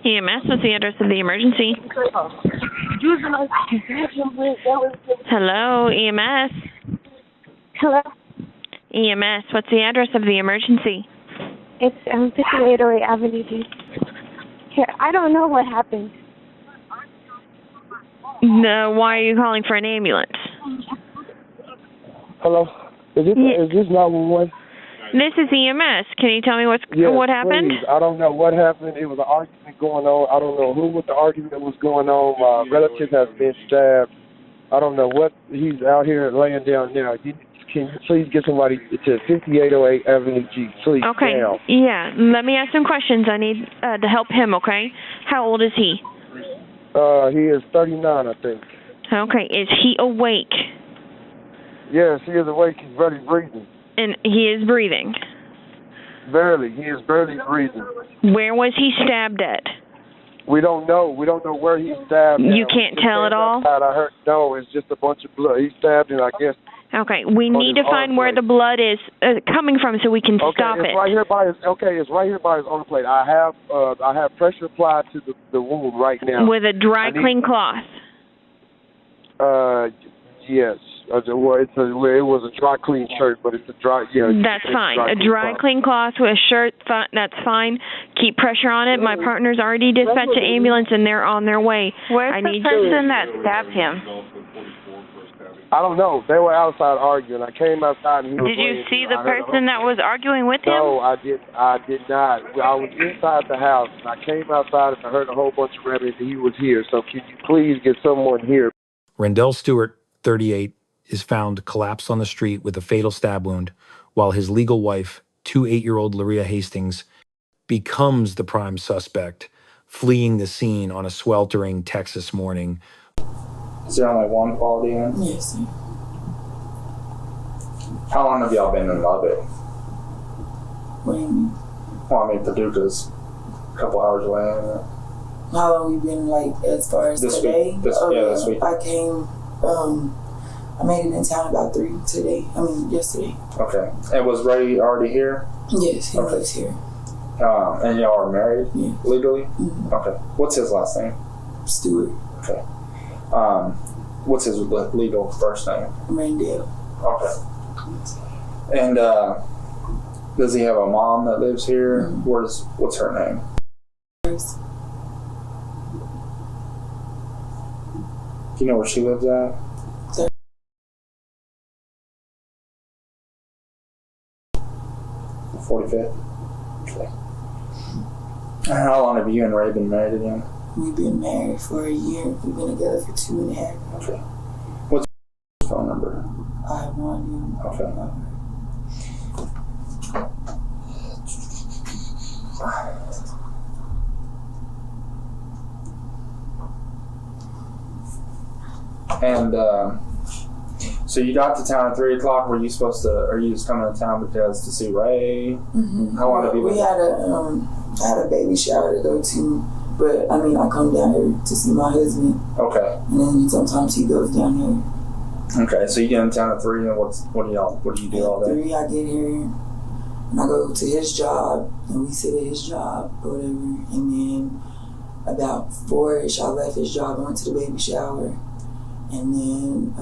EMS, what's the address of the emergency? Hello, EMS. Hello? EMS, what's the address of the emergency? It's 5808 Avenue G. Here, I don't know what happened. No, why are you calling for an ambulance? Hello? Is this 911? This is EMS. Can you tell me what happened? Please. I don't know what happened. It was an argument going on. I don't know what the argument was going on. My relative has been stabbed. I don't know what. He's out here laying down now. Can you please get somebody to 5808 Avenue G, please? Okay. Now. Yeah. Let me ask some questions. I need to help him, okay? How old is he? He is 39, I think. Okay. Is he awake? Yes, he is awake. He's barely breathing. And he is breathing? Barely. He is barely breathing. Where was he stabbed at? We don't know. We don't know where he stabbed. You can't tell at all? I heard, no, it's just a bunch of blood. He stabbed him, I guess. Okay, we need to find where the blood is coming from so we can stop it. It's right here by his. Okay, it's right here by his arm plate. I have pressure applied to the wound right now. With a dry, clean cloth. Yes. Well, it was a dry, clean shirt, but it's a dry. Yeah. That's fine. A dry, clean cloth with a shirt. That's fine. Keep pressure on it. My partner's already dispatched an ambulance and they're on their way. Where's the person that stabbed him? I don't know. They were outside arguing. I came outside and he was. Did you see the person that was arguing with him? No, I did not. I was inside the house and I came outside and I heard a whole bunch of rabbits and he was here. So can you please get someone here? Rendell Stewart, 38, is found collapsed on the street with a fatal stab wound, while his legal wife, 8-year-old Laria Hastings, becomes the prime suspect, fleeing the scene on a sweltering Texas morning. Is there only one quality in? Yes, sir. How long have y'all been in Lubbock? What do you mean? Well, I mean, Paducah's a couple hours away. How long we been, like, as far as this today? Week. This week. I came, I made it in town about 3 yesterday. Okay. And was Ray already here? Yes, he lives here. And y'all are married? Yeah. Legally? Mm-hmm. Okay. What's his last name? Stewart. Okay. What's his legal first name? Rendell. Okay. And does he have a mom that lives here? Mm-hmm. What's her name? Do you know where she lives at? 45th? Okay. How long have you and Ray been married again? We've been married for a year. We've been together for 2.5. Okay. What's your phone number? I have no idea. Okay. And so you got to town at 3 o'clock. Were you supposed to? Are you just coming to town because to see Ray? Mm-hmm. How long have you been? We had a baby shower to go to, but I mean I come down here to see my husband. Okay. And then sometimes he goes down here. Okay, so you get in town at 3, and what do you do all day? At 3, I get here, and I go to his job, and we sit at his job or whatever. And then about 4-ish, I left his job and went to the baby shower. And then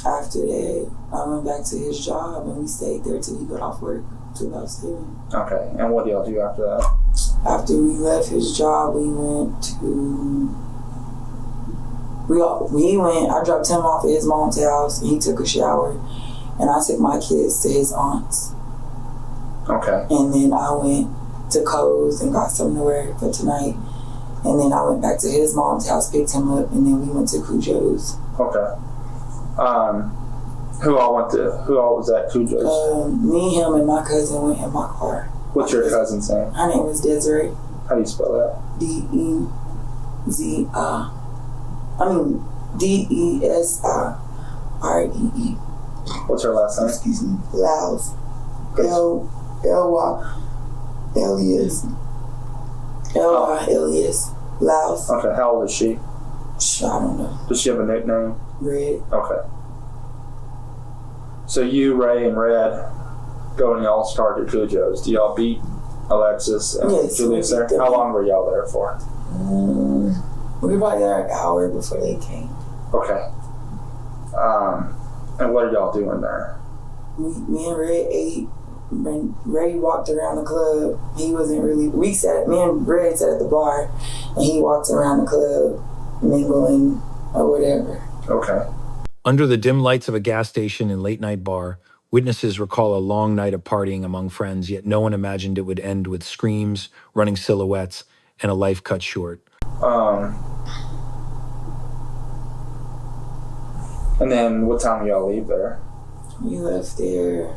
after that, I went back to his job and we stayed there till he got off work till about 7. Okay, and what do y'all do after that? After we left his job, we went to. I dropped him off at his mom's house and he took a shower, and I took my kids to his aunt's. Okay. And then I went to Kohl's and got something to wear for tonight. And then I went back to his mom's house, picked him up, and then we went to Cujo's. Okay. Who all was at Cujo's? Me, him, and my cousin went in my car. What's your cousin's name? Her name was Desiree. How do you spell that? Desiree. What's her last name? Excuse me. Lyles. Elias. Elias. Lyles. Okay, how old is she? I don't know. Does she have a nickname? Red. Okay. So you, Ray, and Red go and y'all start at Cujo's. Do y'all beat Alexis and Yes, Julius there? How long were y'all there for? We were probably there an hour before they came. Okay. And what are y'all doing there? Me and Red ate. Ray walked around the club. He wasn't really. Me and Red sat at the bar, and he walked around the club, mingling or whatever. Okay. Under the dim lights of a gas station and late-night bar, witnesses recall a long night of partying among friends, yet no one imagined it would end with screams, running silhouettes, and a life cut short. And then what time y'all leave there? We left there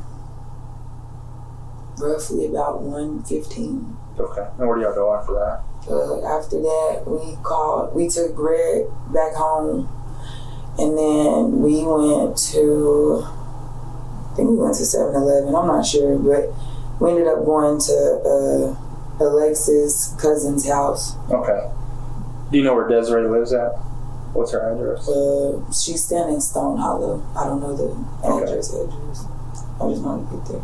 roughly about 1:15. Okay. And where do y'all go after that? After that, we took Red back home, and then we went to, I think we went to 7-Eleven, I'm not sure, but we ended up going to Alexis' cousin's house. Okay. Do you know where Desiree lives at? What's her address? She's staying in Stone Hollow. I don't know the address. I just want to get there.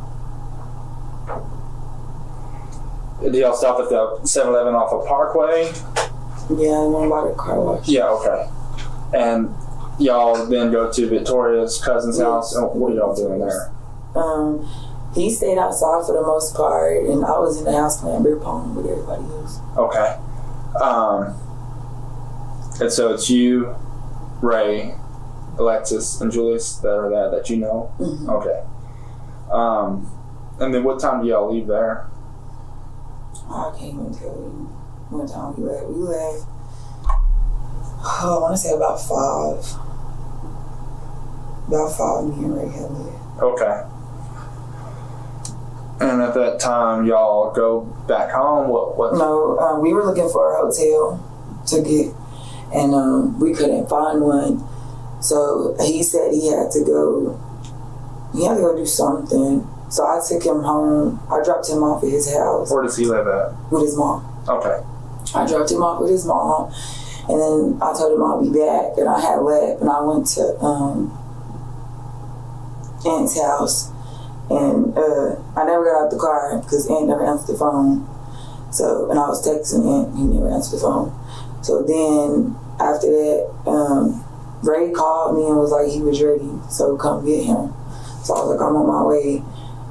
Do y'all stop at the 7-Eleven off of Parkway? Yeah, I went by the car wash. Yeah, okay. And y'all then go to Victoria's cousin's house, and what are y'all doing there? He stayed outside for the most part, and I was in the house playing beer pong with everybody else. Okay. And so it's you, Ray, Alexis, and Julius that are there that you know? Mm-hmm. Okay. And then what time do y'all leave there? I can't even tell you what time we left. We left, I want to say about 5. About 5, me and Ray had left. Okay. And at that time, y'all go back home? What? No, we were looking for a hotel to get, and we couldn't find one. So he said he had to go do something. So I took him home. I dropped him off at his house. Where does he live at? With his mom. Okay. I dropped him off with his mom, and then I told him I'll be back, and I had left, and I went to Aunt's house, and I never got out the car because Aunt never answered the phone. So, and I was texting Aunt, he never answered the phone. So then after that, Ray called me and was like he was ready, so come get him. So I was like, I'm on my way.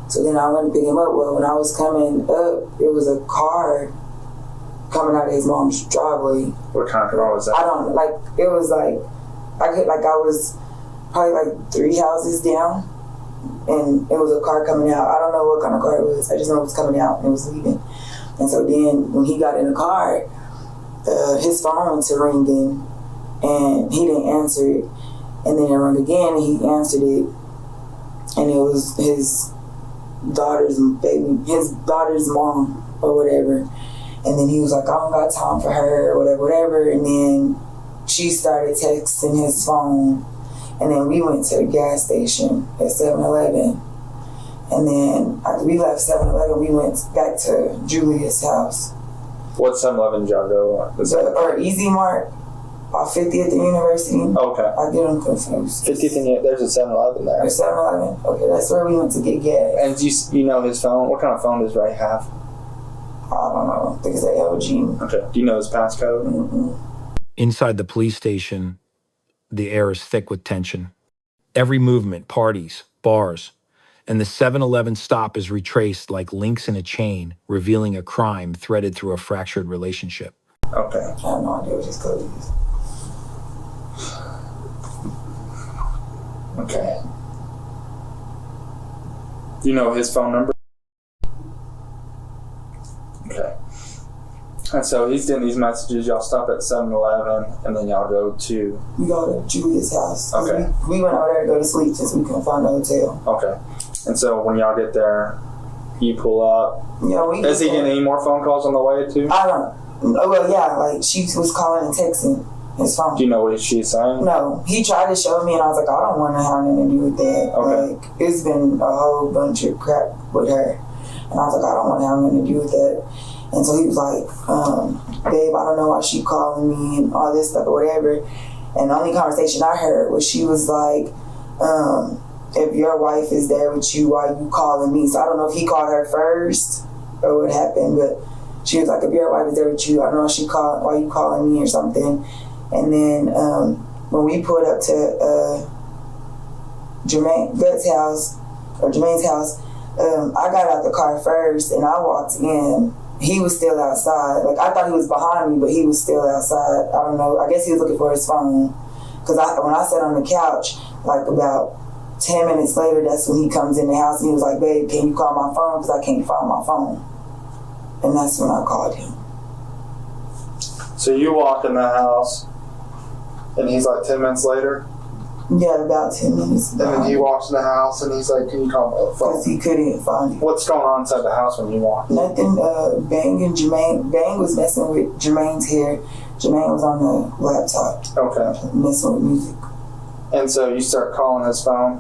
So then I went to pick him up. Well, when I was coming up, it was a car coming out of his mom's driveway. What kind of car was that? I don't know. It was I was probably 3 houses down, and it was a car coming out. I don't know what kind of car it was. I just know it was coming out and it was leaving. And so then when he got in the car, his phone went to ringing, and he didn't answer it. And then it rang again, and he answered it, and it was his daughter's mom or whatever. And then he was like, I don't got time for her or whatever. And then she started texting his phone. And then we went to the gas station at 7-Eleven. And then after we left 7-Eleven, we went back to Julia's house. What 7-Eleven did y'all go on? Or Easy Mart off 50th and University. Okay. I get them confused. 50th and there's a 7-Eleven there. There's 7-Eleven. Okay, that's where we went to get gas. And you know his phone? What kind of phone does Ray have? I don't know. I think it's an LG. Okay. Do you know his passcode? Mm-hmm. Inside the police station, the air is thick with tension. Every movement, parties, bars, and the 7-Eleven stop is retraced like links in a chain, revealing a crime threaded through a fractured relationship. Okay. I have no idea what his code is. Okay. Do you know his phone number? Okay. And so he's getting these messages. Y'all stop at 7-Eleven, and then y'all go to... We go to Julia's house. Okay. We went over there to go to sleep since we couldn't find a hotel. Okay. And so when y'all get there, you pull up. Yeah, Is he getting any more phone calls on the way, too? I don't know. Well, yeah, she was calling and texting his phone. Do you know what she's saying? No. He tried to show me, and I was like, I don't want to have anything to do with that. Okay. It's been a whole bunch of crap with her. And I was like, I don't want to have anything to do with that. And so he was like, babe, I don't know why she calling me and all this stuff or whatever. And the only conversation I heard was she was like, if your wife is there with you, why are you calling me? So I don't know if he called her first or what happened, but she was like, if your wife is there with you, I don't know why you calling me or something. And then when we pulled up to Jermaine's house, I got out the car first and I walked in. He was still outside. Like, I thought he was behind me, but he was still outside. I don't know. I guess he was looking for his phone. Because when I sat on the couch, like about 10 minutes later, that's when he comes in the house and he was like, babe, can you call my phone? Because I can't find my phone. And that's when I called him. So you walk in the house, and he's like 10 minutes later? Yeah, about 10 minutes. And then he walks in the house, and he's like, can you call my phone? Because he couldn't find it. What's going on inside the house when you walk? Nothing. Bang and Jermaine. Bang was messing with Jermaine's hair. Jermaine was on the laptop. Okay. Messing with music. And so you start calling his phone?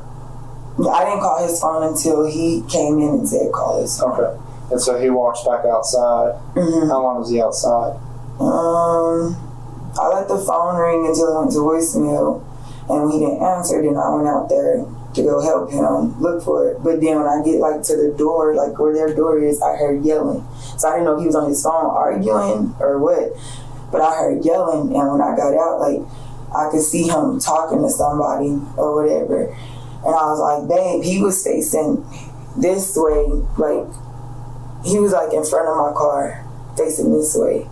I didn't call his phone until he came in and said call his phone. Okay. And so he walks back outside. Mm-hmm. How long was he outside? I let the phone ring until it went to voicemail. And when he didn't answer, then I went out there to go help him look for it. But then when I get like to the door, like where their door is, I heard yelling. So I didn't know if he was on his phone arguing or what. But I heard yelling, and when I got out, like I could see him talking to somebody or whatever. And I was like, babe, he was facing this way, like he was like in front of my car, facing this way.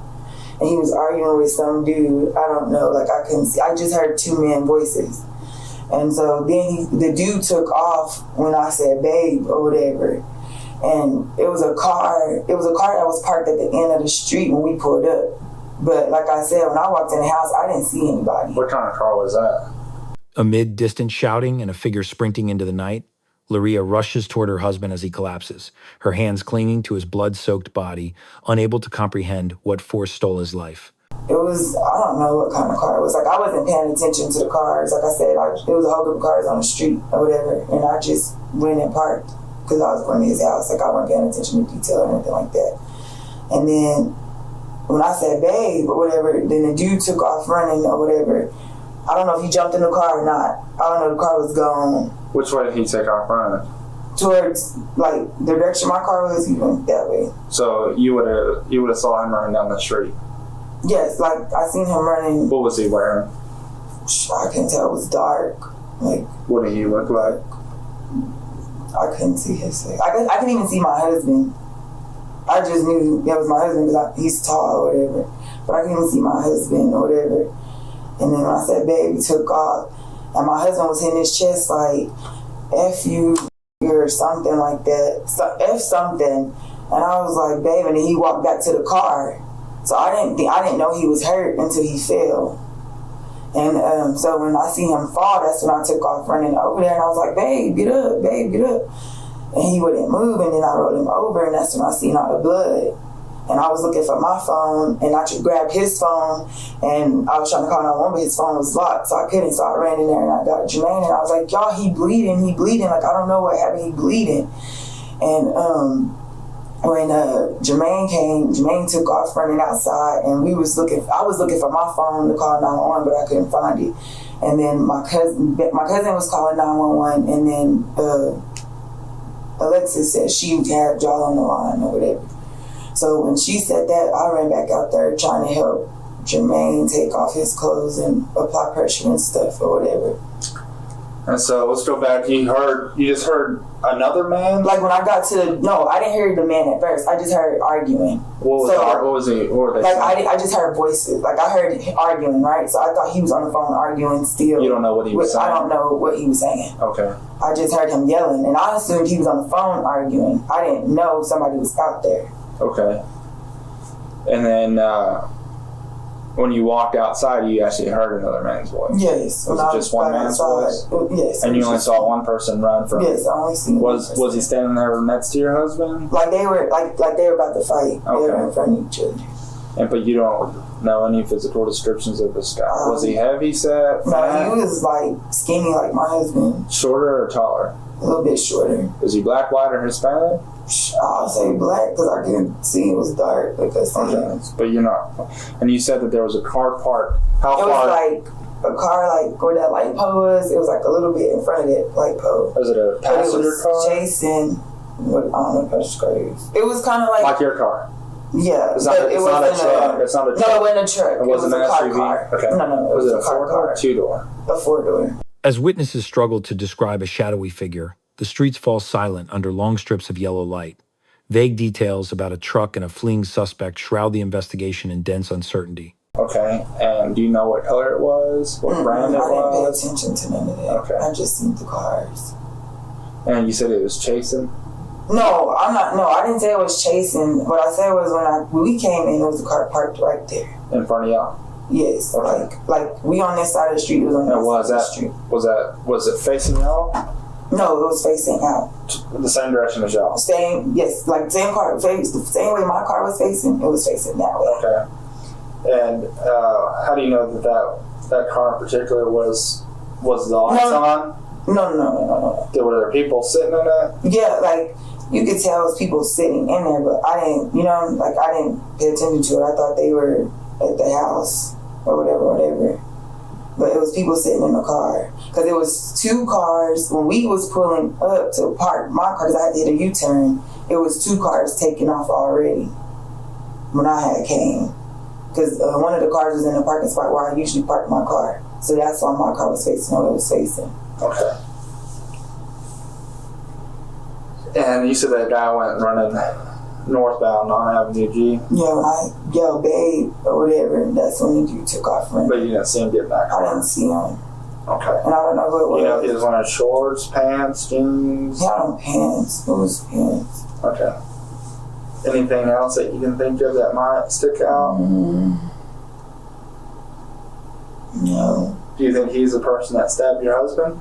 And he was arguing with some dude. I don't know, like I couldn't see. I just heard two men voices. And so then the dude took off when I said babe or whatever. And it was a car that was parked at the end of the street when we pulled up. But like I said, when I walked in the house, I didn't see anybody. What kind of car was that? Amid distant shouting and a figure sprinting into the night, Laria rushes toward her husband as he collapses, her hands clinging to his blood-soaked body, unable to comprehend what force stole his life. It was, I don't know what kind of car it was. Like, I wasn't paying attention to the cars. Like I said, it was a whole group of cars on the street or whatever, and I just went and parked because I was going to his house. Like, I wasn't paying attention to detail or anything like that. And then when I said babe or whatever, then the dude took off running or whatever. I don't know if he jumped in the car or not. I don't know, the car was gone. Which way did he take off running? Towards, like, the direction my car was, he went that way. So you would have saw him running down the street? Yes, like, I seen him running. What was he wearing? I couldn't tell, it was dark. Like, what did he look like? I couldn't see his face. I couldn't even see my husband. I just knew that was my husband because he's tall or whatever. But I couldn't even see my husband or whatever. And then when I said babe, he took off. And my husband was hitting his chest like, F you or something like that. F something. And I was like, babe, and then he walked back to the car. So I didn't know he was hurt until he fell. And so when I see him fall, that's when I took off running over there. And I was like, babe, get up, babe, get up. And he wouldn't move, and then I rolled him over, and that's when I seen all the blood. And I was looking for my phone, and I grabbed his phone, and I was trying to call 911, but his phone was locked, so I couldn't. So I ran in there, and I got Jermaine, and I was like, y'all, he bleeding. Like, I don't know what happened, he bleeding. And when Jermaine came, Jermaine took off running outside, and I was looking for my phone to call 911, but I couldn't find it. And then my cousin was calling 911, and then Alexis said she had y'all on the line or whatever. So when she said that, I ran back out there trying to help Jermaine take off his clothes and apply pressure and stuff or whatever. And so let's go back. You just heard another man? Like when I got no, I didn't hear the man at first. I just heard arguing. What were they like saying? I just heard voices. Like I heard arguing, right? So I thought he was on the phone arguing still. You don't know what he was saying? I don't know what he was saying. Okay. I just heard him yelling, and I assumed he was on the phone arguing. I didn't know somebody was out there. Okay. And then when you walked outside, you actually heard another man's voice. Yes. Was it just one man's voice? Yes. And you only saw one person run from? Yes, I only seen one person. Was he standing there next to your husband? Like they were about to fight. Okay. They were in front of each other. But you don't know any physical descriptions of this guy. Was he heavy set? No, he was like skinny like my husband. Shorter or taller? A little bit shorter. Was he black, white, or Hispanic? I'll say black because I couldn't see it was dark. But you're not. And you said that there was a car parked. How far? It was like a car like where that light pole was. It was like a little bit in front of that light pole. Was it a passenger car? Chasing. I don't know if that's crazy. It was kind of like your car. Yeah, it's not a truck. It's not a truck. No, it wasn't a truck. It wasn't an an SUV. car. Okay. No. Was it a car 4-door or 2-door? A 4-door. As witnesses struggle to describe a shadowy figure, the streets fall silent under long strips of yellow light. Vague details about a truck and a fleeing suspect shroud the investigation in dense uncertainty. Okay, and do you know what color it was? What brand it was? I didn't pay attention to none of that. Okay. I just seen the cars. And you said it was chasing? No, I didn't say it was chasing. What I said was when we came in, there was a car parked right there. In front of y'all? Yes. Okay. Like we on this side of the street, it was on this side of the street. Was it facing y'all? No, it was facing out. The same direction as y'all? Same way my car was facing, it was facing that way. Okay. And how do you know that car in particular was the lights on? No. Were there people sitting in it? Yeah, like you could tell it was people sitting in there, but I didn't pay attention to it. I thought they were at the house or whatever. But it was people sitting in the car. Because it was 2 cars. When we was pulling up to park my car, because I had to hit a U-turn, it was 2 cars taking off already when I had came. Because one of the cars was in the parking spot where I usually park my car. So that's why my car was facing what it was facing. Okay. And you said that guy went running northbound on Avenue G? Yeah, when I yelled babe or whatever, that's when the dude took off running. But you didn't see him get back? I didn't see him. Okay. And I don't know who it was. You know if he was wearing shorts, pants, jeans? He had on pants. It was pants. Okay. Anything else that you can think of that might stick out? No. Do you think he's the person that stabbed your husband?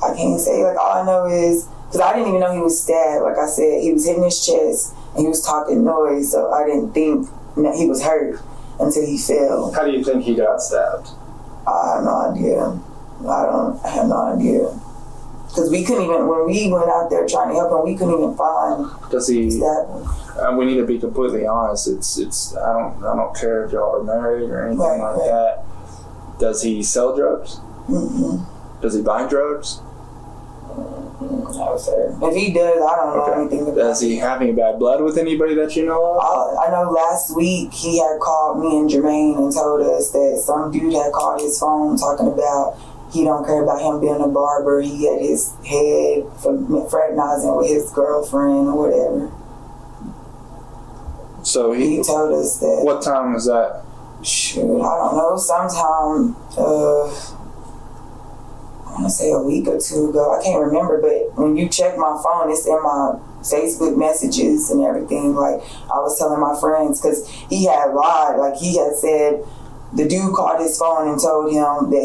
I can't say. Like, all I know is, because I didn't even know he was stabbed. Like I said, he was hitting his chest and he was talking noise, so I didn't think that he was hurt until he fell. How do you think he got stabbed? I have no idea. I have no idea. Because we couldn't even, when we went out there trying to help him, we couldn't even find. Does he? Stabbing. We need to be completely honest. It's. I don't care if y'all are married or anything like that. Does he sell drugs? Mm-hmm. Does he buy drugs? No, sir. If he does, I don't know anything about it. Does he have any bad blood with anybody that you know of? I know last week he had called me and Jermaine and told us that some dude had called his phone talking about he don't care about him being a barber. He had his head for fraternizing with his girlfriend or whatever. So he told us that. What time was that? Shoot, I don't know. Sometime, I want to say a week or 2 ago. I can't remember, but when you check my phone, it's in my Facebook messages and everything. Like, I was telling my friends, because he had lied. Like, he had said the dude called his phone and told him that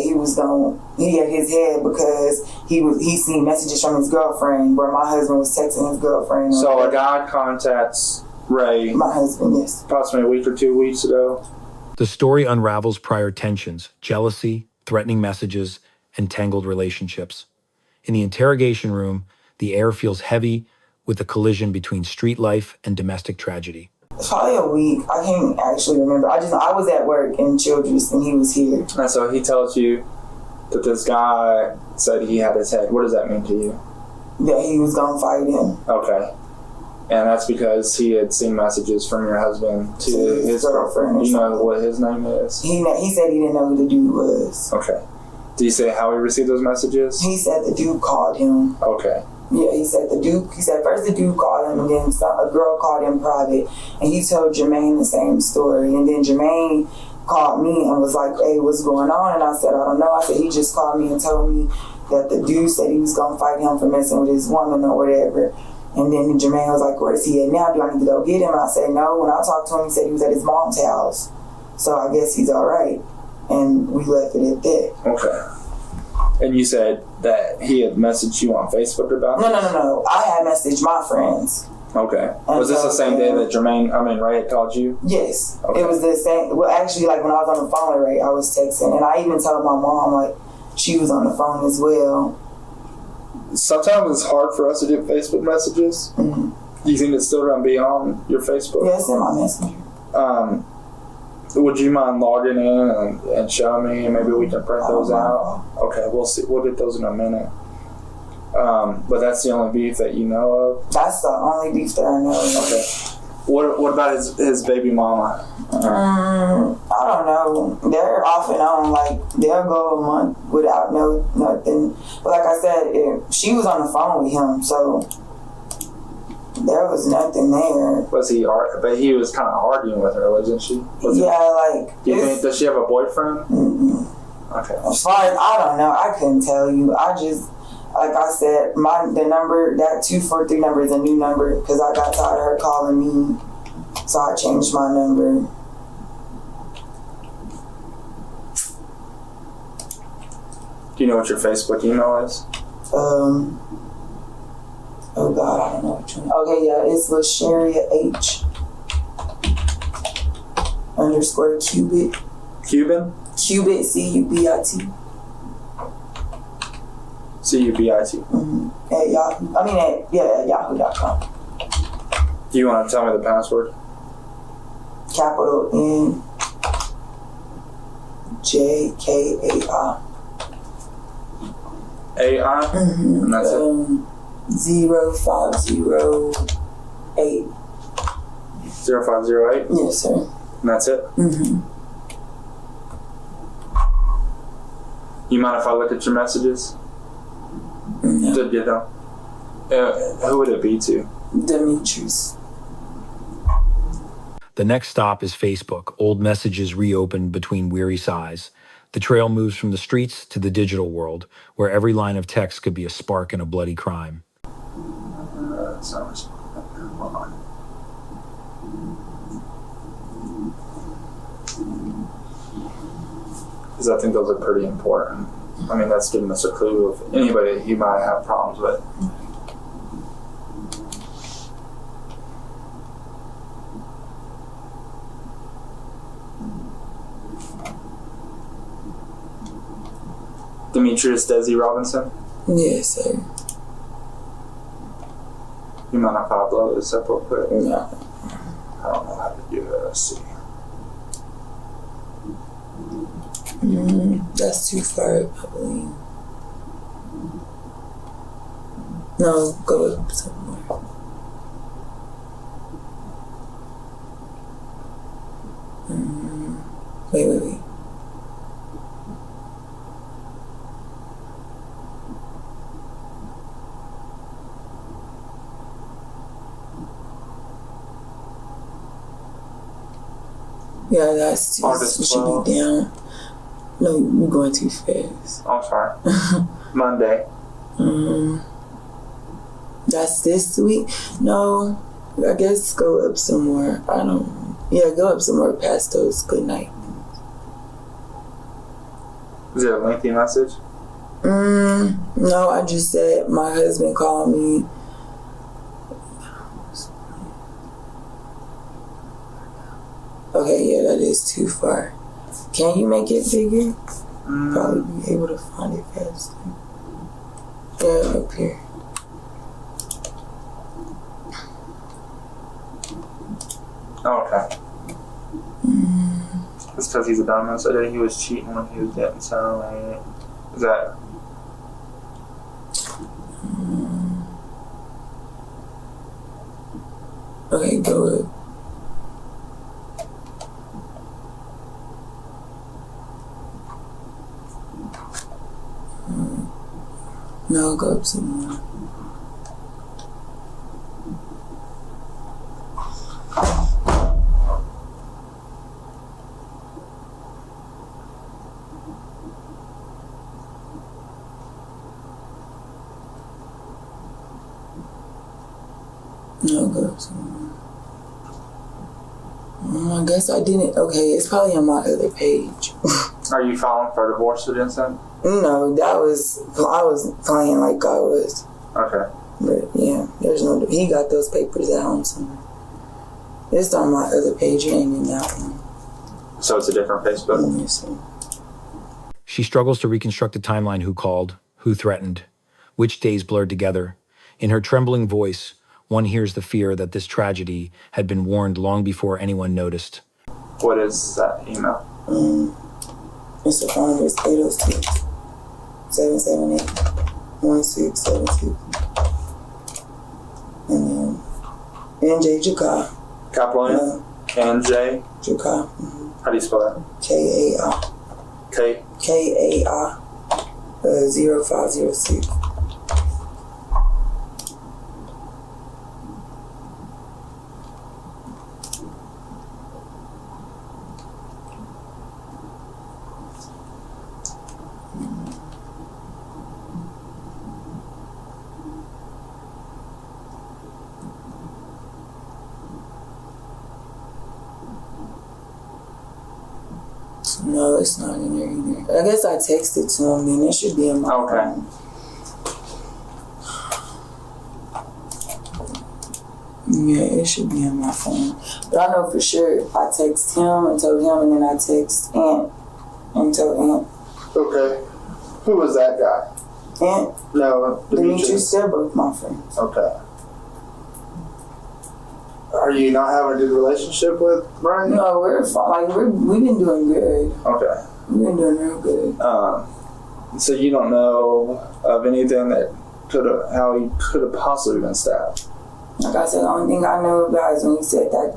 he had his head because he seen messages from his girlfriend where my husband was texting his girlfriend. So a guy contacts Ray, my husband, yes, approximately a week or 2 weeks ago. The story unravels prior tensions, jealousy, threatening messages, and tangled relationships. In the interrogation room, the air feels heavy with the collision between street life and domestic tragedy. Probably a week. I can't actually remember. I was at work in Childress and he was here. And so he tells you that this guy said he had his head. What does that mean to you? That he was going to fight him. Okay. And that's because he had seen messages from your husband to his girlfriend. Do you know what his name is? He said he didn't know who the dude was. Okay. Did he say how he received those messages? He said the dude called him. Okay. Yeah, he said first the dude called him and then a girl called him private and he told Jermaine the same story. And then Jermaine called me and was like, hey, what's going on? And I said, I don't know. I said, he just called me and told me that the dude said he was going to fight him for messing with his woman or whatever. And then Jermaine was like, where is he at now? Do I need to go get him? And I said, no. When I talked to him, he said he was at his mom's house. So I guess he's all right. And we left it at that. Okay. And you said that he had messaged you on Facebook about this? No. I had messaged my friends. Okay. Was this the same day that Ray had called you? Yes. Okay. It was the same. Well, actually, like when I was on the phone with Ray, I was texting. And I even told my mom, like, she was on the phone as well. Sometimes it's hard for us to get Facebook messages. Mm-hmm. Do you think it's still going to be on your Facebook? Yeah, it's in my messenger. Would you mind logging in and showing me, and maybe we can print those out? Okay, we'll see. We'll get those in a minute. But that's the only beef that you know of? That's the only beef that I know of. Okay. What about his baby mama? I don't know. They're off and on. Like, they'll go a month without nothing. But like I said, she was on the phone with him, so there was nothing there. But he was kind of arguing with her, wasn't she? Does she have a boyfriend? Mm-mm. Okay. As far as I don't know, I couldn't tell you. I just, like I said, the number, that 243 number is a new number because I got tired of her calling me, so I changed my number. Do you know what your Facebook email is? Oh God, I don't know which one. Okay, yeah, it's Lasheria H _Cubit. Cuban? Cubit, C-U-B-I-T. C-U-B-I-T. Mm-hmm. At Yahoo. At yahoo.com. Do you want to tell me the password? Capital N J-K-A-I. A-I? Mm-hmm. And that's it? 0508. 0508? Yes, sir. And that's it? Mm-hmm. You mind if I look at your messages? No. Did you know? Who would it be to? Demetrius. The next stop is Facebook. Old messages reopened between weary sighs. The trail moves from the streets to the digital world, where every line of text could be a spark in a bloody crime. Because I think those are pretty important. I mean, that's giving us a clue of anybody that you might have problems with. Demetrius Desi Robinson? Yes, sir. You mind if I blow this up real quick? No. I don't know how to do that. Let's see. That's too far, probably. No, go up somewhere. Wait. Yeah, that's too. August It should be down. No, you're going too fast. I'm sorry. Monday. That's this week? No, I guess go up somewhere. Go up somewhere past those good night. Is it a lengthy message? No, I just said my husband called me. Okay, yeah, that is too far. Can you make it bigger? Probably be able to find it faster. Yeah, up here. Okay. It's because he's a dumbass. I think he was cheating when he was getting so is that? Okay, go up. No, go up some more. No, go up some more. I guess I didn't. Okay, it's probably on my other page. Are you filing for divorce with Vincent? No, I was playing like I was. Okay. But yeah, there's no. He got those papers at home somewhere. It's on my other page. It ain't in that one. So it's a different Facebook? Let me see. She struggles to reconstruct a timeline: who called, who threatened, which days blurred together. In her trembling voice, one hears the fear that this tragedy had been warned long before anyone noticed. What is that email? It's the phone. It's 806-778. 1676. And then NJ Jaka. Capital N? NJ? Jaka. How do you spell that? K-A-I. K-A-I. 0506. No, it's not in there either. I guess I texted to him, then it should be in my phone. Yeah, it should be in my phone. But I know for sure I text him and told him, and then I text Aunt and told Aunt. Okay. Who was that guy? Aunt? No, Demetrius. They're both my friends. Okay. Are you not having a good relationship with Brian? No, we're fine. Like, we've been doing good. Okay. We've been doing real good. So you don't know of anything that how he could have possibly been stabbed? Like I said, the only thing I know about is when he said that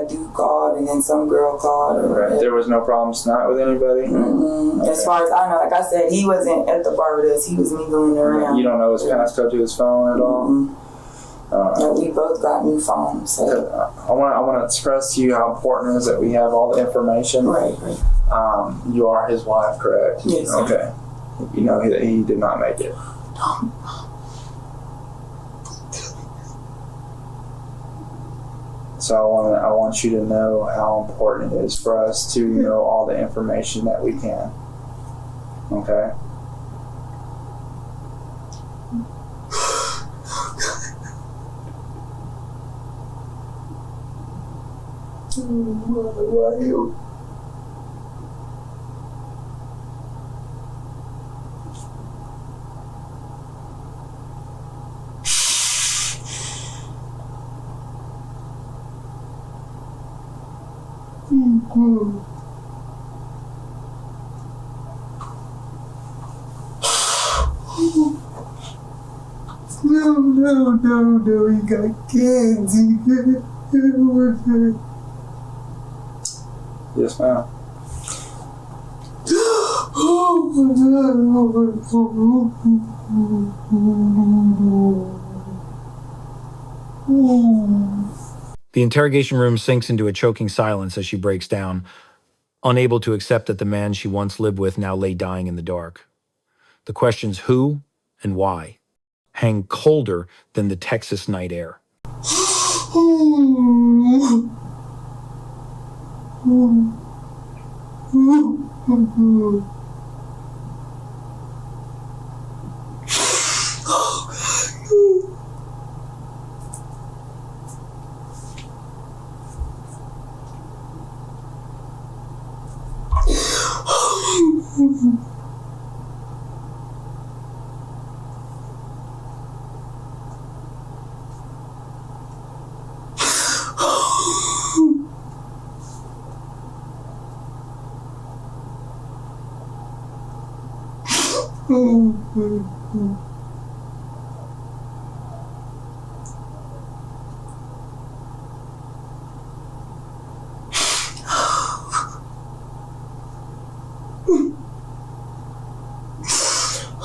dude called, and then some girl called. Right. There was no problems tonight with anybody? Mm-hmm. Okay. As far as I know, like I said, he wasn't at the bar with us. He was mingling around. You don't know his passcode to his phone at all? Mm-hmm. We both got new phones. So. I want to express to you how important it is that we have all the information. Right. You are his wife, correct? Yes. Okay. You know he did not make it. So I want you to know how important it is for us to know all the information that we can. Okay? Why you? No, he got kids. Yes, ma'am. The interrogation room sinks into a choking silence as she breaks down, unable to accept that the man she once lived with now lay dying in the dark. The questions who and why hang colder than the Texas night air.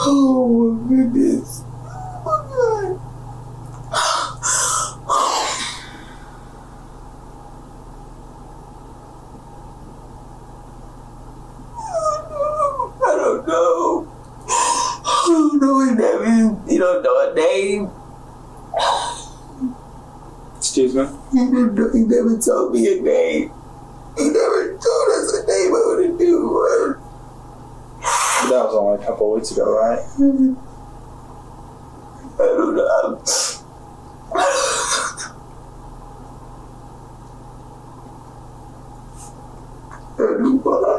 Oh my goodness. I don't know. I don't know his name. You don't know a name. Excuse me? He never told me a name. He never told us a name of what to do. That was only a couple of weeks ago, right? I don't know. I don't know why.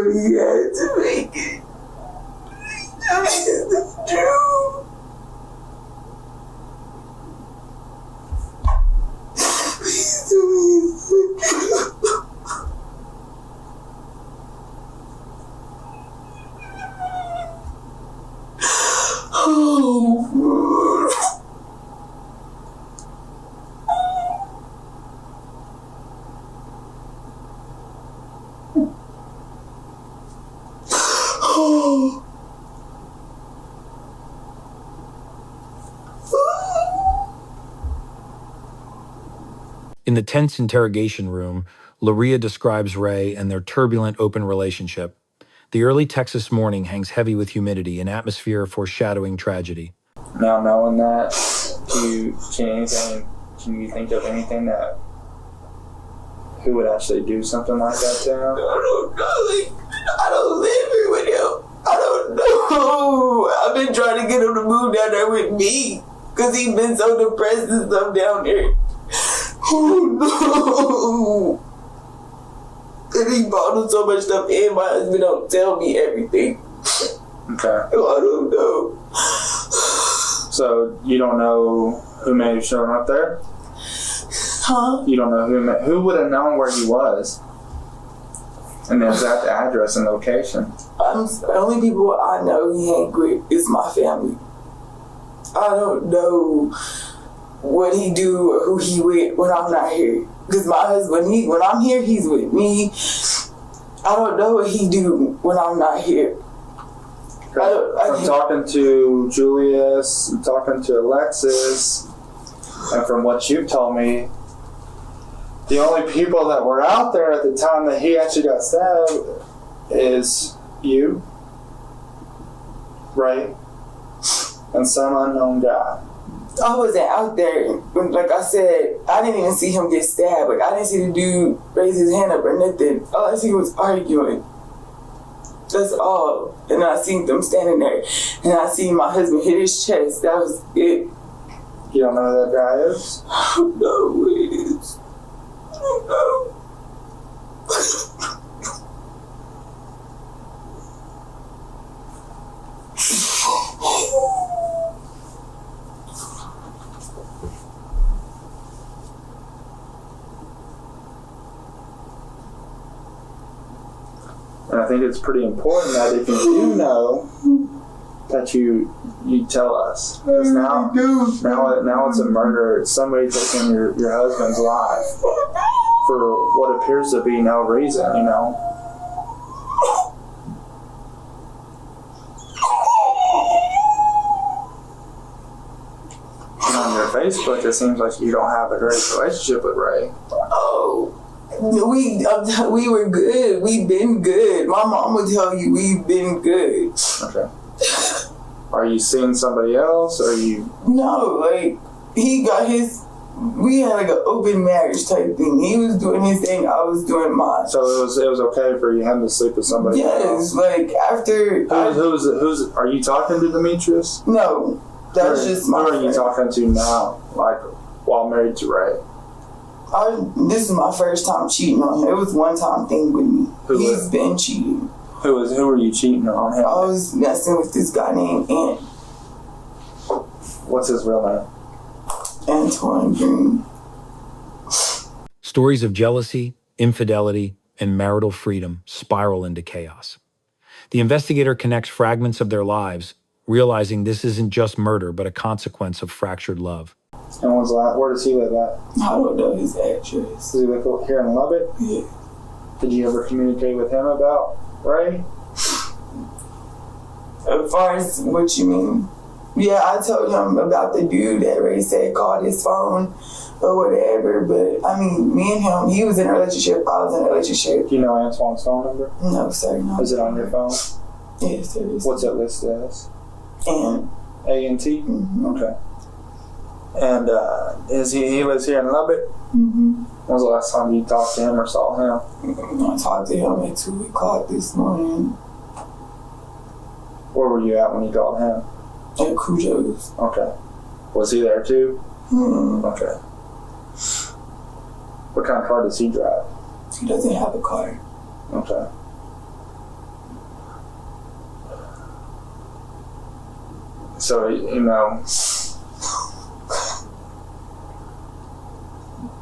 but he had to make it. It's true. Please tell me it's true. Oh. Oh. In the tense interrogation room, Luria describes Ray and their turbulent open relationship. The early Texas morning hangs heavy with humidity, an atmosphere foreshadowing tragedy. Now knowing that, can you think of anything that who would actually do something like that to him? I don't know. I don't live here with him. I don't know. I've been trying to get him to move down there with me because he's been so depressed and stuff down there. Oh no. And he bought him so much stuff and my husband don't tell me everything. Okay. I don't know. So you don't know who may have shown up there? Huh? You don't know who would have known where he was? And the exact address and location. The only people I know he hang with is my family. I don't know what he do or who he with when I'm not here. Because my husband, when I'm here, he's with me. I don't know what he do when I'm not here. From talking to Julius, talking to Alexis, and from what you've told me, the only people that were out there at the time that he actually got stabbed is you, right? And some unknown guy. I wasn't out there. Like I said, I didn't even see him get stabbed. Like, I didn't see the dude raise his hand up or nothing. All I see was arguing. That's all. And I seen them standing there. And I seen my husband hit his chest. That was it. You don't know who that guy is? I don't know who it is. I don't know. And I think it's pretty important that if you do know, that you tell us. Because now it's a murder. It's somebody taking your husband's life for what appears to be no reason, you know. And on your Facebook, it seems like you don't have a great relationship with Ray. Oh. We were good. We've been good. My mom would tell you we've been good. Okay. Are you seeing somebody else? Or are you? No, like he got his. We had like an open marriage type thing. He was doing his thing. I was doing mine. So it was okay for him to sleep with somebody else? Yes, like after. Who's? Are you talking to Demetrius? No, that's just my. Who are you talking to now? Like while married to Ray? This is my first time cheating on him. It was one time thing with me. He's been cheating. Who were you cheating on him? I was messing with this guy named Ant. What's his real name? Antoine Green. Stories of jealousy, infidelity, and marital freedom spiral into chaos. The investigator connects fragments of their lives, realizing this isn't just murder, but a consequence of fractured love. And where does he live at? I don't know his address. Does he live here in Lubbock? Yeah. Did you ever communicate with him about Ray? As far as what you mean? Yeah, I told him about the dude that Ray said called his phone or whatever, but I mean, me and him, he was in a relationship, I was in a relationship. Do you know Antoine's phone number? No, sir, no. Is it on your phone? Yes, it is. What's it listed as? Ant. A-N-T? Mm-hmm. Okay. And he lives here in Lubbock? Mm-hmm. When was the last time you talked to him or saw him? I talked to him at 2 o'clock this morning. Where were you at when you called him? At Cujo's. Okay. Was he there too? Hmm. Okay. What kind of car does he drive? He doesn't have a car. Okay. So, you know,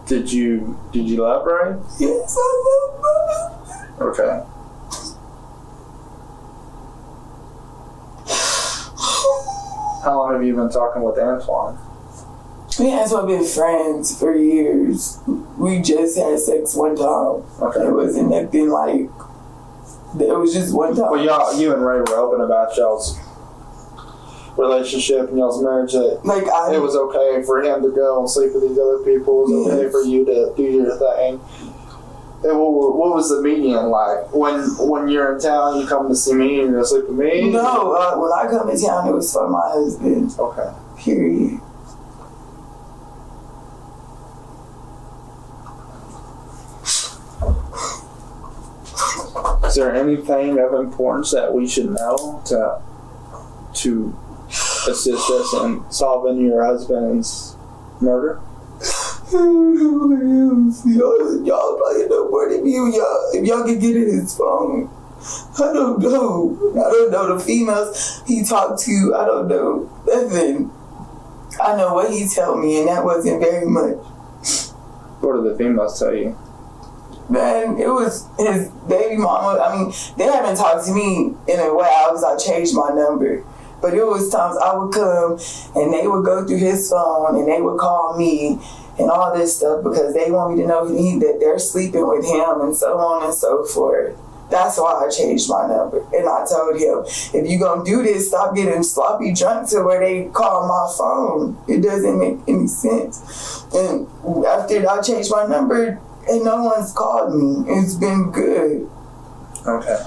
did you love Ray? Yes, I love her. Okay. How long have you been talking with Antoine? Me and Antoine been friends for years. We just had sex one time. Okay. It wasn't nothing like, it was just one time. Well, you and Ray were open about y'all's relationship and y'all's marriage, that it was okay for him to go and sleep with these other people. It was okay for you to do your thing. And what was the median like? When you're in town, you come to see me and you're going to sleep with me? No, when I come to town, it was for my husband. Okay. Period. Is there anything of importance that we should know to assist us in solving your husband's murder? Y'all probably know more than me. If y'all can get in his phone. I don't know the females he talked to. I don't know nothing. I know what he told me, and that wasn't very much. What did the females tell you? Man, it was his baby mama. I mean, they haven't talked to me in a while because I changed my number. But it was times I would come and they would go through his phone and they would call me and all this stuff because they want me to know that they're sleeping with him and so on and so forth. That's why I changed my number. And I told him, if you gonna do this, stop getting sloppy drunk to where they call my phone. It doesn't make any sense. And after I changed my number, and no one's called me. It's been good. Okay.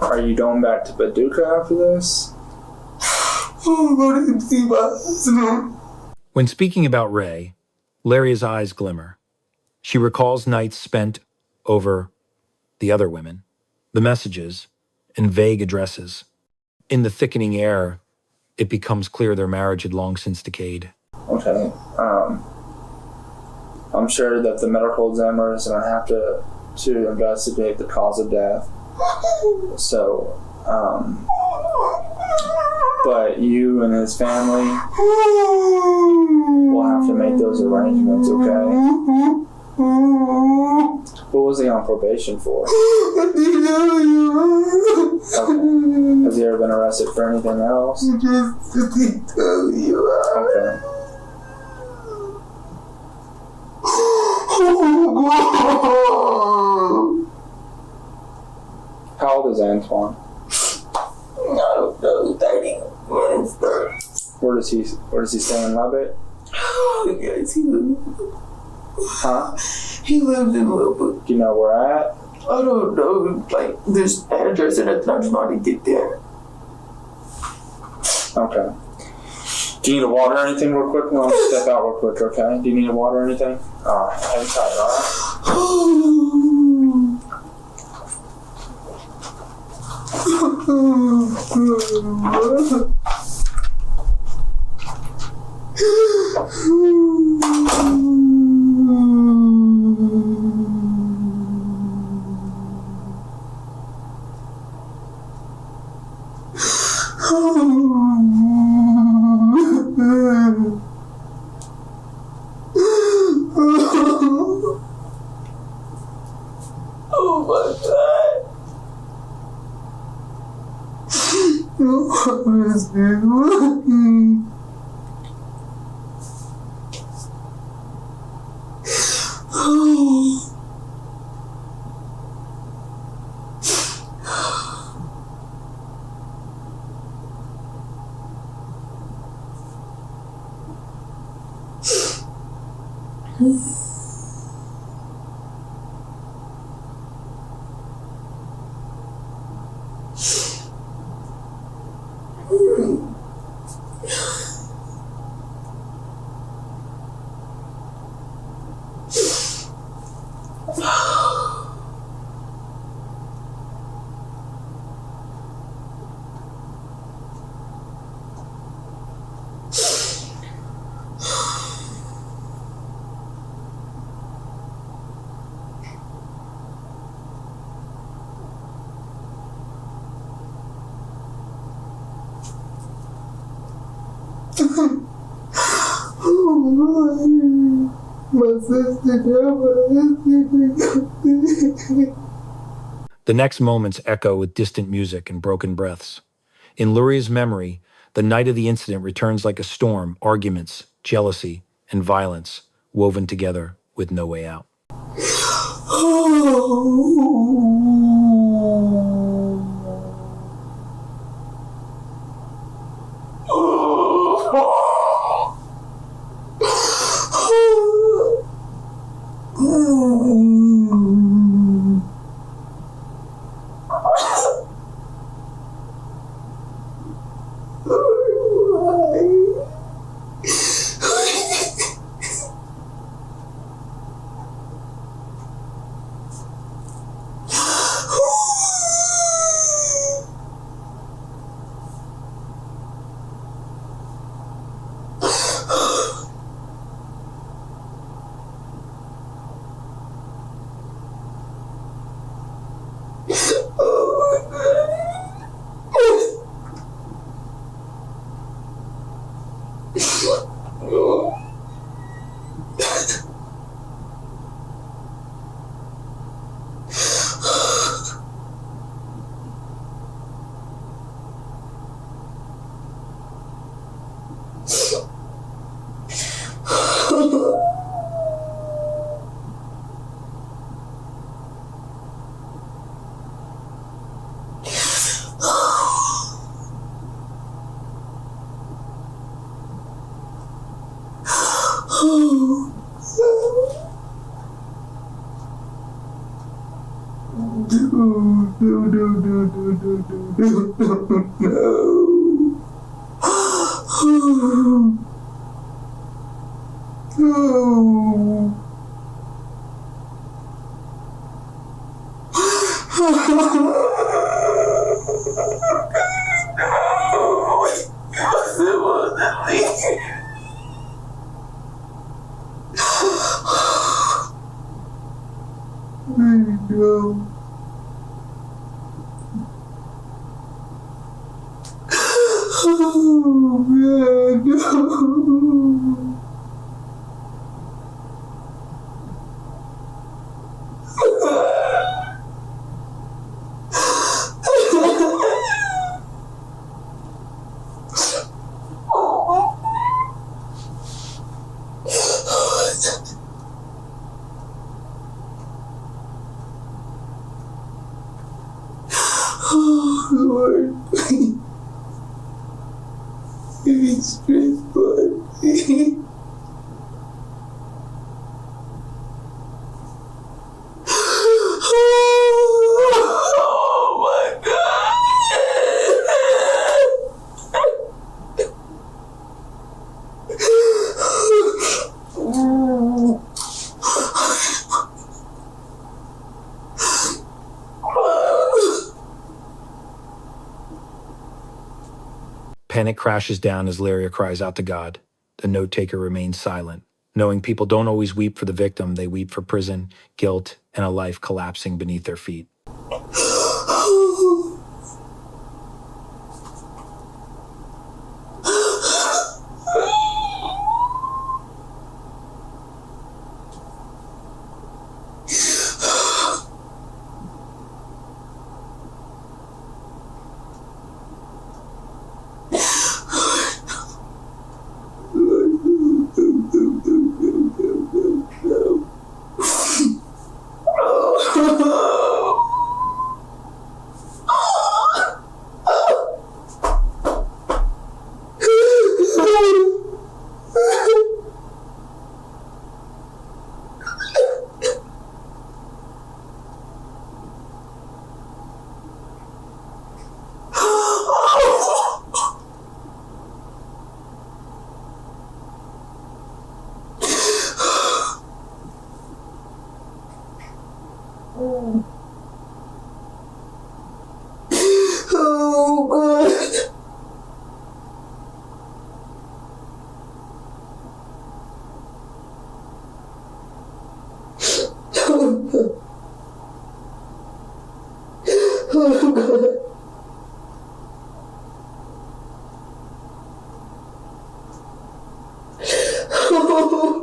Are you going back to Paducah after this? I'm going to see my husband. When speaking about Ray, Laria's eyes glimmer. She recalls nights spent over the other women, the messages, and vague addresses. In the thickening air, it becomes clear their marriage had long since decayed. Okay. I'm sure that the medical examiner is going to have to investigate the cause of death. So, but you and his family will have to make those arrangements, okay? What was he on probation for? Okay. Has he ever been arrested for anything else? Okay. How old is Antoine? I don't know, 30. Where does he stay in Lubbock? Yes, he lives. Huh? He lives in Lubbock. Do you know where at? I don't know, like this address, and I just want to get there. Okay. Do you need a water or anything real quick? We'll step out real quick, okay? Do you need a water or anything? Alright, hang tight, alright? Oh my God. The next moments echo with distant music and broken breaths. In Luria's memory, the night of the incident returns like a storm, arguments, jealousy, and violence woven together with no way out. Panic crashes down as Lyria cries out to God. The note-taker remains silent, knowing people don't always weep for the victim, they weep for prison, guilt, and a life collapsing beneath their feet.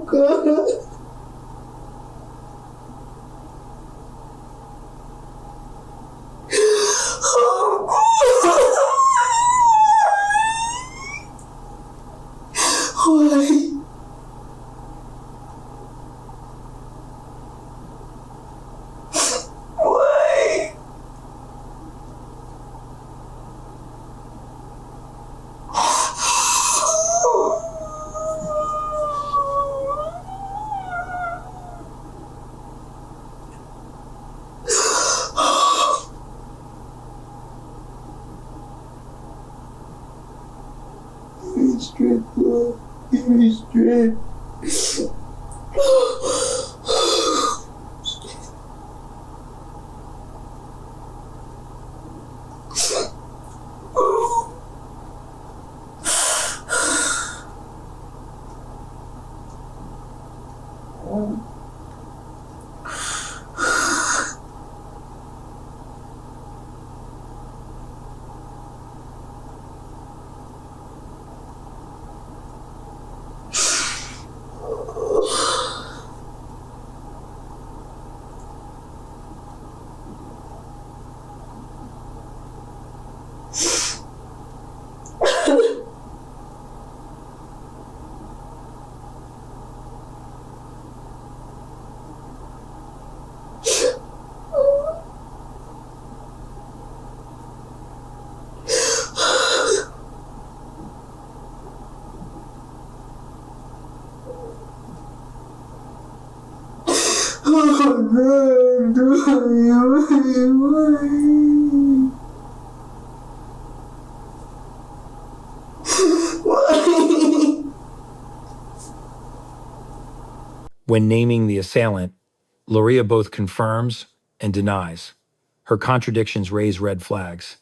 God. Why? Why? Give me strength, Lord. Give me strength. When naming the assailant, Luria both confirms and denies. Her contradictions raise red flags.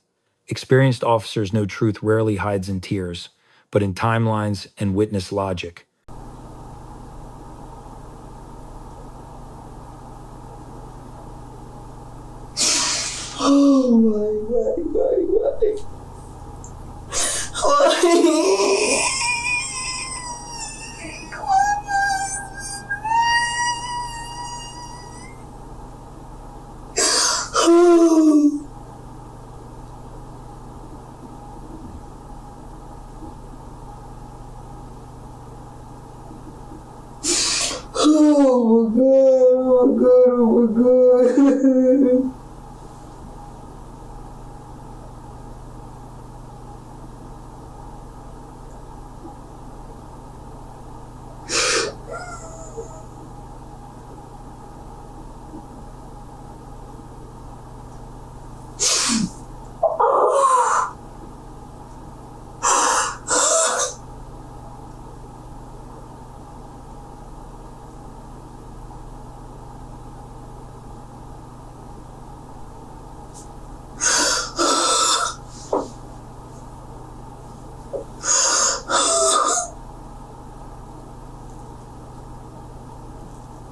Experienced officers know truth rarely hides in tears, but in timelines and witness logic. Oh my.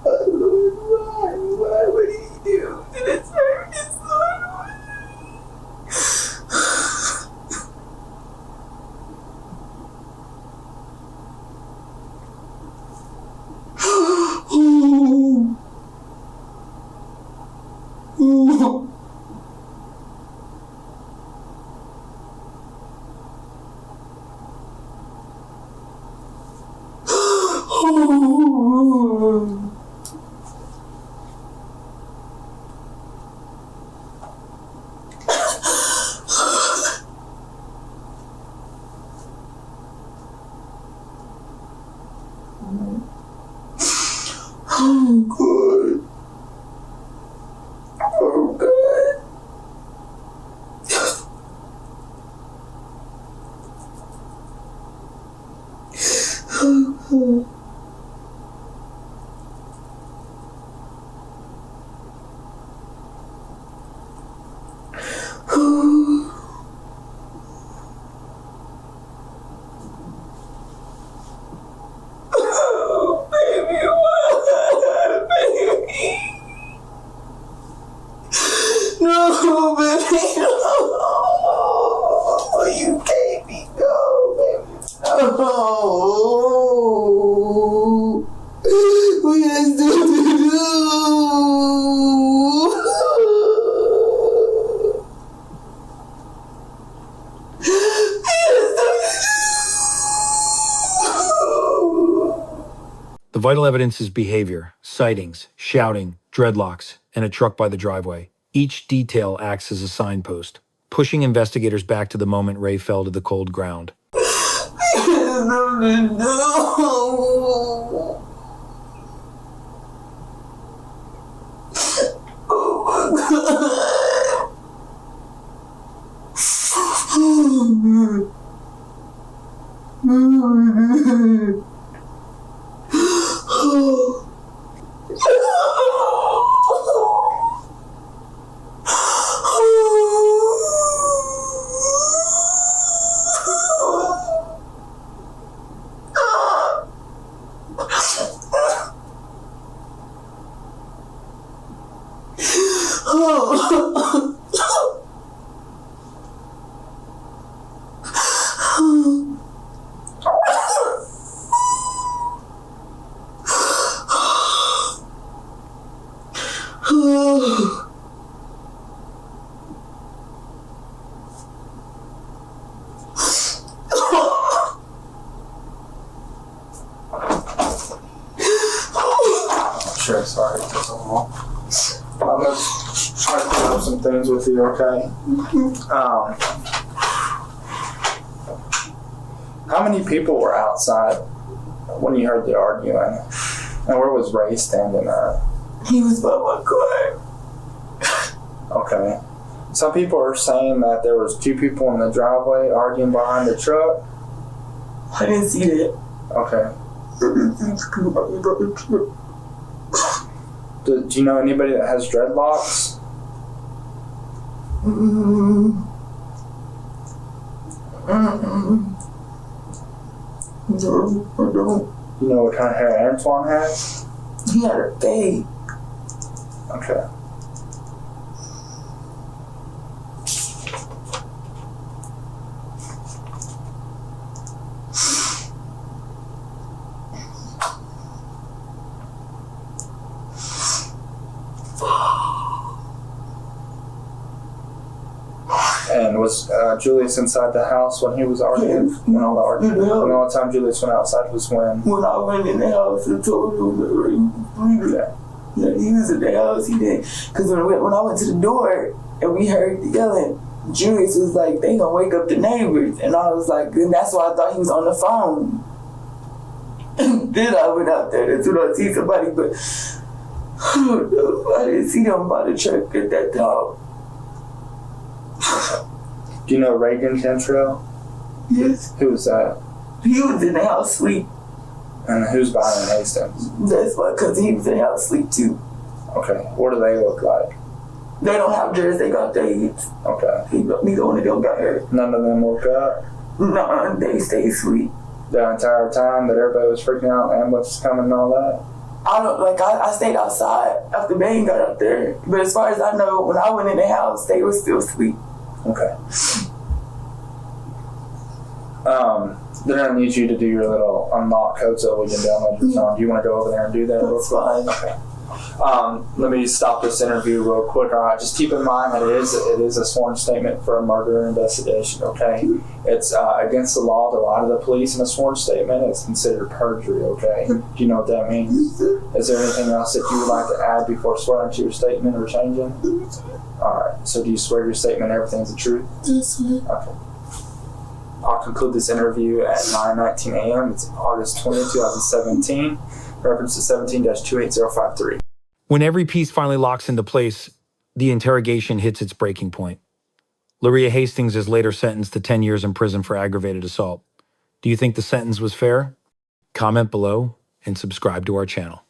Oh my God. Why would he do this? Oh, God. Oh, God. Oh, God. No, baby, no. You gave me go, baby. No. The vital evidence is behavior, sightings, shouting, dreadlocks, and a truck by the driveway. Each detail acts as a signpost, pushing investigators back to the moment Ray fell to the cold ground. Sure, sorry, it took so long. I'm gonna try to clear up some things with you, okay? How many people were outside when you heard the arguing? And where was Ray standing at? He was by my car. Okay. Some people are saying that there was 2 people in the driveway arguing behind the truck. I didn't see that. Okay. Do you know anybody that has dreadlocks? No, I don't. You know what kind of hair Antoine has? He had a fade. Okay. And was Julius inside the house when he was arguing? Yes. When all the arguing? Yeah. And the only time Julius went outside was when? When I went in the house and told him that Ray was bleeding. Yeah, he was in the house. He did. Because when I went to the door and we heard the yelling, Julius was like, they gonna wake up the neighbors. And I was like, and that's why I thought he was on the phone. And then I went out there. That's when I see somebody, but I don't know. I didn't see them by the truck at that time. Do you know Reagan Cantrell? Yes. Who was that? He was in the house asleep. And who's Byron Hastings? That's why, because he was in the house asleep too. Okay. What do they look like? They don't have dress, they got dates. Okay. Neither one of them got hurt. None of them woke up? No, they stayed asleep. The entire time that everybody was freaking out, the ambulance was coming and all that? I stayed outside after Bane got up there. But as far as I know, when I went in the house, they were still asleep. Okay. They're going to need you to do your little unlock code so we can download your phone. Do you want to go over there and do that? That's fine. Okay. Let me stop this interview real quick. All right, just keep in mind that it is a sworn statement for a murder investigation, okay? It's against the law to lie to the police in a sworn statement. It's considered perjury, okay? Do you know what that means? Is there anything else that you would like to add before swearing to your statement or changing? All right, so do you swear your statement everything's the truth? Yes, sir. Okay. I'll conclude this interview at 9:19 a.m. It's August 20, 2017. Reference to 17-28053. When every piece finally locks into place, the interrogation hits its breaking point. Laria Hastings is later sentenced to 10 years in prison for aggravated assault. Do you think the sentence was fair? Comment below and subscribe to our channel.